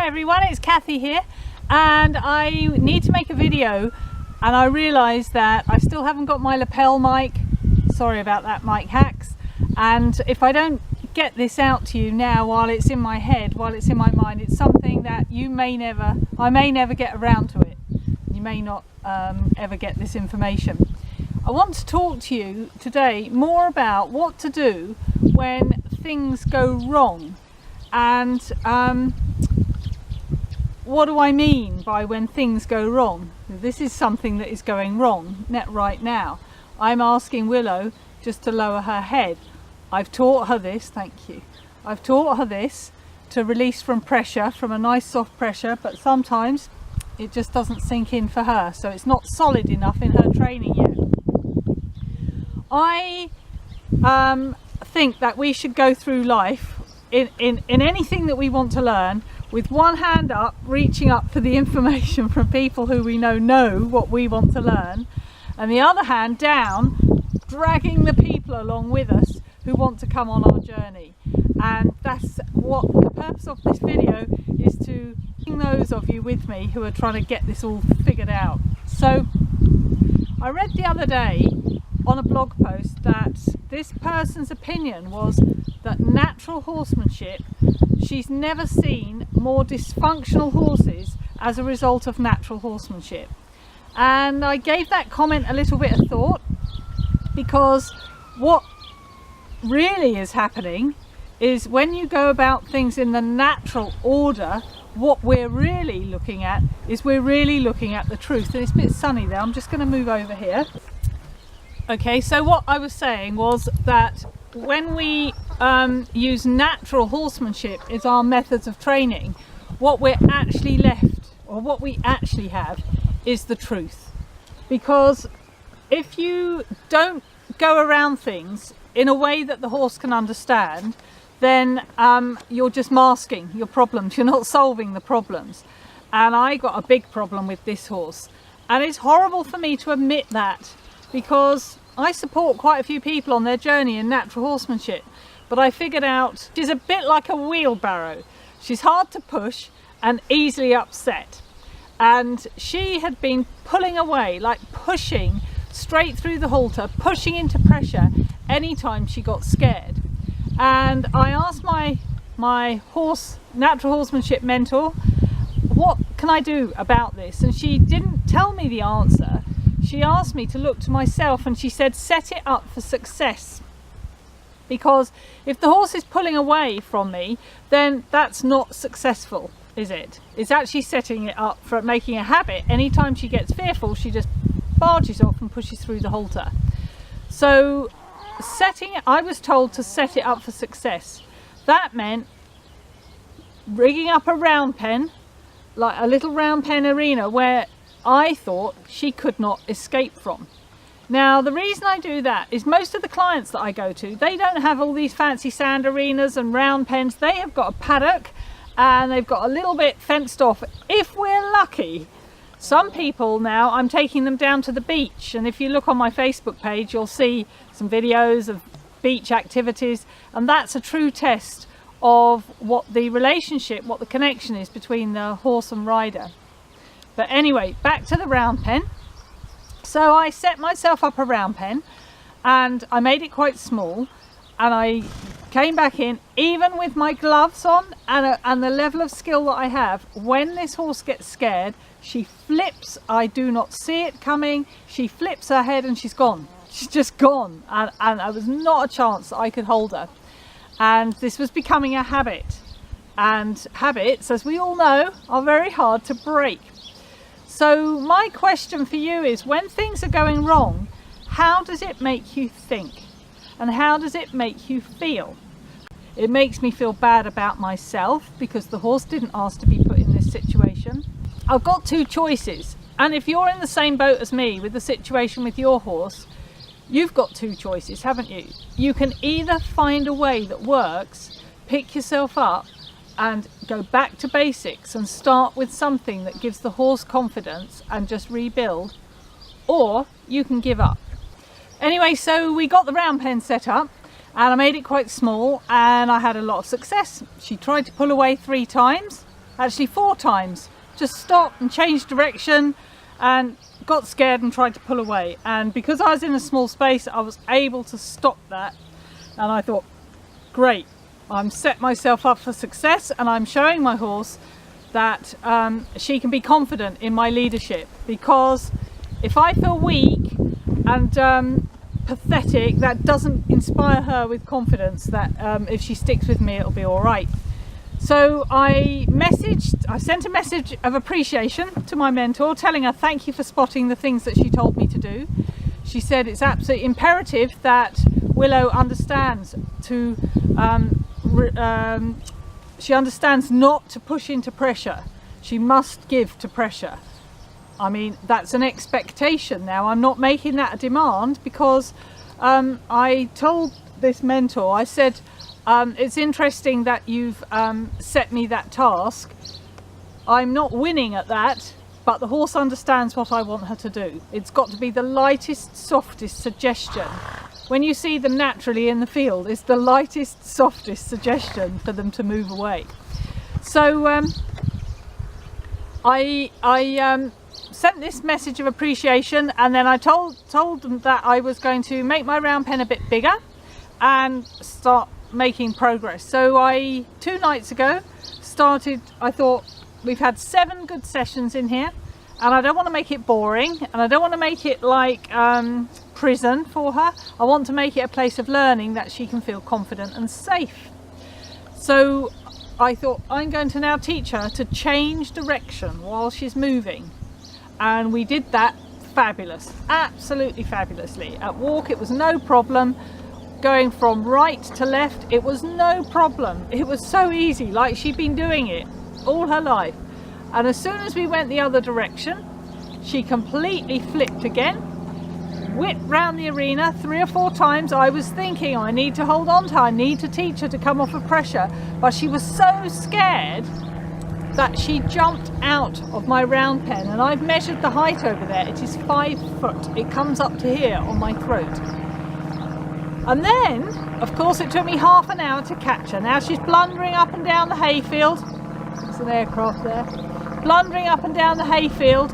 Hi everyone, it's Kathy here, and I need to make a video, and I realised that I still haven't got my lapel mic. Sorry about that, mic hacks. And if I don't get this out to you now while it's in my head, while it's in my mind, it's something that I may never get around to it. You may not ever get this information. I want to talk to you today more about what to do when things go wrong. And what do I mean by when things go wrong? This is something that is going wrong right now. I'm asking Willow just to lower her head. I've taught her this, thank you. I've taught her this to release from pressure, from a nice soft pressure, but sometimes it just doesn't sink in for her, so it's not solid enough in her training yet. I think that we should go through life in anything that we want to learn with one hand up, reaching up for the information from people who we know what we want to learn, and the other hand down, dragging the people along with us who want to come on our journey. And that's what the purpose of this video is, to bring those of you with me who are trying to get this all figured out. So I read the other day on a blog post that this person's opinion was that natural horsemanship, she's never seen more dysfunctional horses as a result of natural horsemanship. And I gave that comment a little bit of thought, because what really is happening is when you go about things in the natural order, what we're really looking at is the truth. And it's a bit sunny there, I'm just going to move over here. Okay, so what I was saying was that when we use natural horsemanship as our methods of training, what we're actually left, or what we actually have, is the truth. Because if you don't go around things in a way that the horse can understand, then you're just masking your problems, you're not solving the problems. And I got a big problem with this horse, and it's horrible for me to admit that, because I support quite a few people on their journey in natural horsemanship, but I figured out she's a bit like a wheelbarrow. She's hard to push and easily upset. And she had been pulling away, like pushing straight through the halter, pushing into pressure anytime she got scared. And I asked my natural horsemanship mentor, what can I do about this? And she didn't tell me the answer. She asked me to look to myself, and she said, set it up for success. Because if the horse is pulling away from me, then that's not successful, is it? It's actually setting it up for making a habit. Anytime she gets fearful, she just barges off and pushes through the halter. So I was told to set it up for success. That meant rigging up a round pen, like a little round pen arena where I thought she could not escape from. Now, the reason I do that is most of the clients that I go to, they don't have all these fancy sand arenas and round pens. They have got a paddock and they've got a little bit fenced off, if we're lucky. Some people now, I'm taking them down to the beach, and if you look on my Facebook page, you'll see some videos of beach activities, and that's a true test of what the relationship, what the connection is between the horse and rider. But anyway, back to the round pen. So I set myself up a round pen, and I made it quite small, and I came back in, even with my gloves on and the level of skill that I have. When this horse gets scared, she flips. I do not see it coming. She flips her head and she's gone. She's just gone, and there was not a chance that I could hold her. And this was becoming a habit, and habits, as we all know, are very hard to break. So my question for you is, when things are going wrong, how does it make you think? And how does it make you feel? It makes me feel bad about myself, because the horse didn't ask to be put in this situation. I've got two choices. And if you're in the same boat as me with the situation with your horse, you've got two choices, haven't you? You can either find a way that works, pick yourself up, and go back to basics and start with something that gives the horse confidence and just rebuild, or you can give up. Anyway, so we got the round pen set up, and I made it quite small, and I had a lot of success. She tried to pull away 3 times, actually 4 times, just stopped and changed direction and got scared and tried to pull away. And because I was in a small space, I was able to stop that. And I thought, great, I'm set myself up for success, and I'm showing my horse that she can be confident in my leadership. Because if I feel weak and pathetic, that doesn't inspire her with confidence that if she sticks with me, it'll be all right. So I sent a message of appreciation to my mentor, telling her thank you for spotting the things that she told me to do. She said it's absolutely imperative that Willow understands she understands not to push into pressure. She must give to pressure. I mean, that's an expectation now. I'm not making that a demand, because I told this mentor, I said, it's interesting that you've set me that task. I'm not winning at that, but the horse understands what I want her to do. It's got to be the lightest, softest suggestion. When you see them naturally in the field, it's the lightest, softest suggestion for them to move away. So I sent this message of appreciation, and then I told them that I was going to make my round pen a bit bigger and start making progress. So 2 nights ago I thought, we've had 7 good sessions in here, and I don't want to make it boring, and I don't want to make it like prison for her. I want to make it a place of learning that she can feel confident and safe. So I thought, I'm going to now teach her to change direction while she's moving, and we did that fabulous, absolutely fabulously. At walk it was no problem. Going from right to left, it was no problem. It was so easy, like she'd been doing it all her life. And as soon as we went the other direction, she completely flipped again, whipped round the arena 3 or 4 times. I was thinking, I need to hold on to her, I need to teach her to come off of pressure, but she was so scared that she jumped out of my round pen, and I've measured the height over there. It is 5 foot. It comes up to here on my throat. And then, of course, it took me half an hour to catch her. Now she's blundering up and down the hayfield. There's an aircraft there. Blundering up and down the hayfield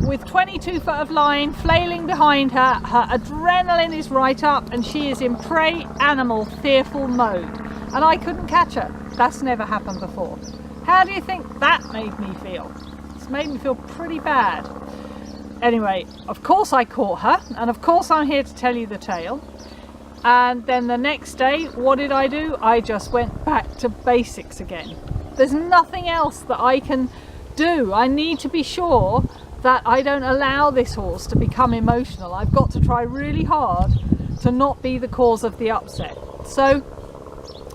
with 22 foot of line flailing behind her. Her adrenaline is right up, and she is in prey animal fearful mode. And I couldn't catch her. That's never happened before. How do you think that made me feel? It's made me feel pretty bad. Anyway, of course I caught her, and of course I'm here to tell you the tale. And then the next day, what did I do? I just went back to basics again. There's nothing else that I can do. I need to be sure that I don't allow this horse to become emotional. I've got to try really hard to not be the cause of the upset. So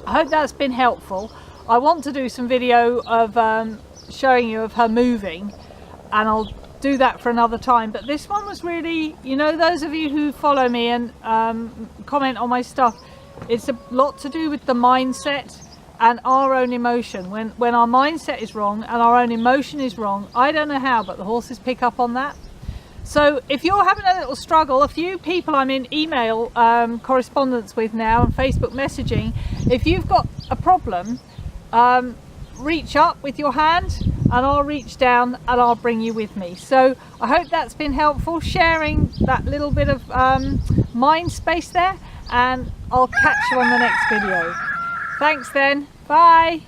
I hope that's been helpful. I want to do some video of showing you of her moving, and I'll do that for another time. But this one was really, you know, those of you who follow me and comment on my stuff, it's a lot to do with the mindset and our own emotion. When our mindset is wrong and our own emotion is wrong, I don't know how, but the horses pick up on that. So if you're having a little struggle, a few people I'm in email correspondence with now and Facebook messaging, if you've got a problem, reach up with your hand and I'll reach down and I'll bring you with me. So I hope that's been helpful, sharing that little bit of mind space there, and I'll catch you on the next video. Thanks then, bye.